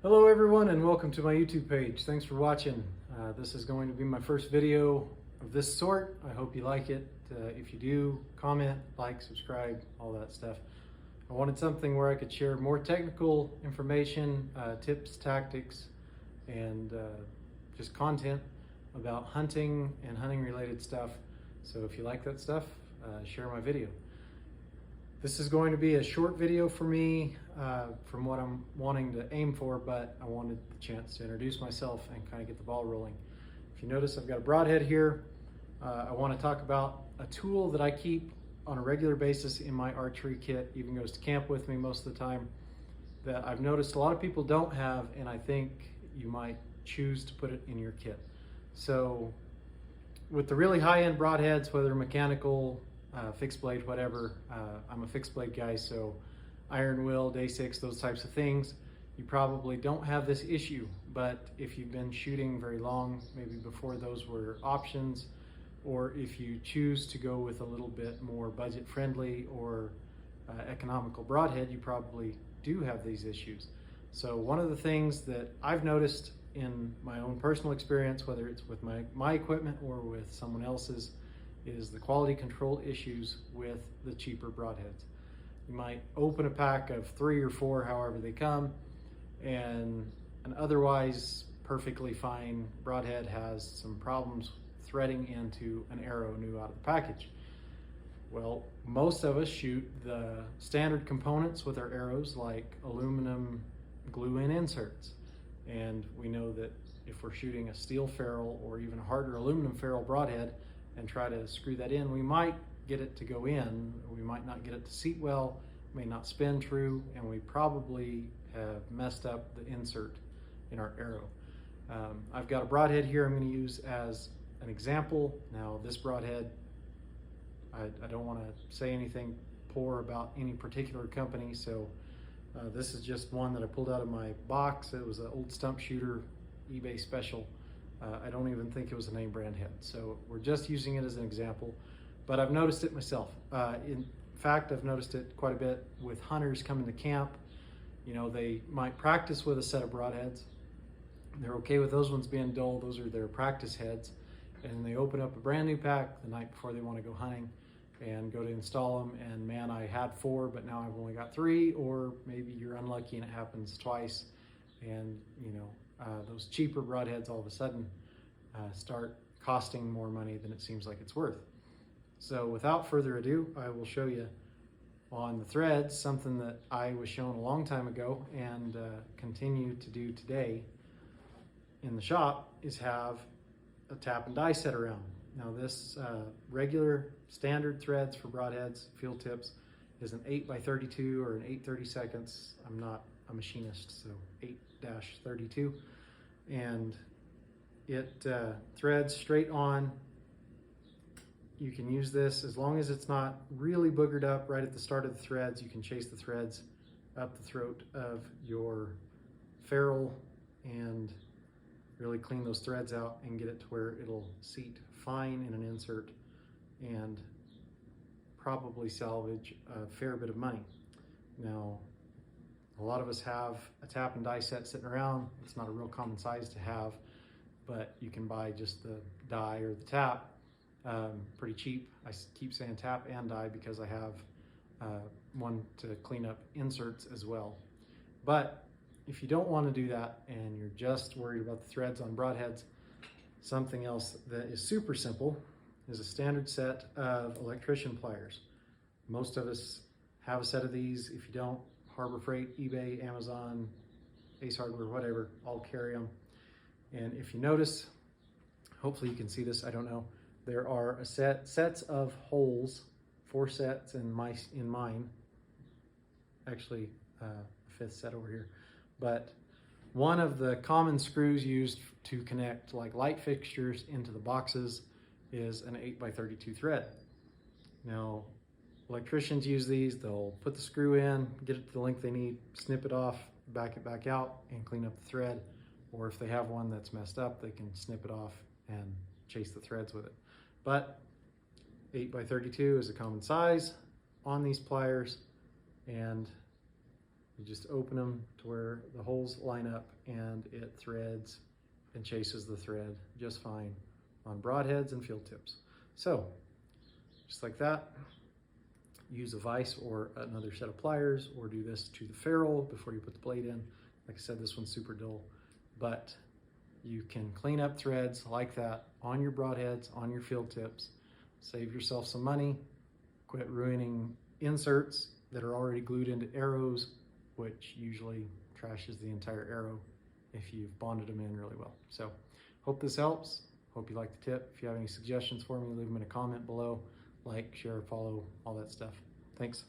Hello everyone and welcome to my YouTube page. Thanks for watching. This is going to be my first video of this sort. I hope you like it. If you do, comment, like, subscribe, all that stuff. I wanted something where I could share more technical information, tips, tactics, and just content about hunting and hunting related stuff. So if you like that stuff, share my video. This is going to be a short video for me from what I'm wanting to aim for, but I wanted the chance to introduce myself and kind of get the ball rolling. If you notice, I've got a broadhead here. I want to talk about a tool that I keep on a regular basis in my archery kit, even goes to camp with me most of the time, that I've noticed a lot of people don't have, and I think you might choose to put it in your kit. So with the really high-end broadheads, whether mechanical, fixed blade, whatever, I'm a fixed blade guy, so iron will, day 6, those types of things, you probably don't have this issue. But if you've been shooting very long, maybe before those were options, or if you choose to go with a little bit more budget friendly or economical broadhead, you probably do have these issues. So one of the things that I've noticed in my own personal experience, whether it's with my equipment or with someone else's, is the quality control issues with the cheaper broadheads. You might open a pack of 3 or 4, however they come, and an otherwise perfectly fine broadhead has some problems threading into an arrow new out of the package. Well, most of us shoot the standard components with our arrows, like aluminum glue-in inserts. And we know that if we're shooting a steel ferrule or even a harder aluminum ferrule broadhead and try to screw that in, we might get it to go in, we might not get it to seat well, may not spin true, and we probably have messed up the insert in our arrow. I've got a broadhead here I'm going to use as an example. Now this broadhead, I don't want to say anything poor about any particular company, so this is just one that I pulled out of my box. It was an old stump shooter eBay special. I don't even think it was a name brand head, so we're just using it as an example, but I've noticed it myself. In fact, I've noticed it quite a bit with hunters coming to camp. You know, they might practice with a set of broadheads. They're okay with those ones being dull, those are their practice heads, and they open up a brand new pack the night before they want to go hunting and go to install them, and man, I had 4, but now I've only got 3, or maybe you're unlucky and it happens twice, and you know, those cheaper broadheads all of a sudden start costing more money than it seems like it's worth. So without further ado, I will show you on the threads something that I was shown a long time ago and continue to do today in the shop, is have a tap and die set around. Now this regular standard threads for broadheads, field tips, is an 8x32 or an 8/32. I'm not a machinist, so 8-32, and it threads straight on. You can use this as long as it's not really boogered up right at the start of the threads. You can chase the threads up the throat of your ferrule and really clean those threads out and get it to where it'll seat fine in an insert and probably salvage a fair bit of money. Now, a lot of us have a tap and die set sitting around. It's not a real common size to have, but you can buy just the die or the tap pretty cheap. I keep saying tap and die because I have one to clean up inserts as well. But if you don't want to do that and you're just worried about the threads on broadheads, something else that is super simple is a standard set of electrician pliers. Most of us have a set of these. If you don't, Harbor Freight, eBay, Amazon, Ace Hardware, whatever, all carry them. And if you notice, hopefully you can see this, I don't know, there are sets of holes, 4 sets in mine, actually a 5th set over here. But one of the common screws used to connect like light fixtures into the boxes is an 8x32 thread. Now, electricians use these. They'll put the screw in, get it to the length they need, snip it off, back it back out, and clean up the thread. Or if they have one that's messed up, they can snip it off and chase the threads with it. But 8x32 is a common size on these pliers, and You just open them to where the holes line up and it threads and chases the thread just fine on broadheads and field tips. So just like that, use a vise or another set of pliers, or do this to the ferrule before you put the blade in. Like I said, this one's super dull, but you can clean up threads like that on your broadheads, on your field tips, save yourself some money, quit ruining inserts that are already glued into arrows, which usually trashes the entire arrow if you've bonded them in really well. So hope this helps. Hope you like the tip. If you have any suggestions for me, leave them in a comment below. Like, share, follow, all that stuff. Thanks.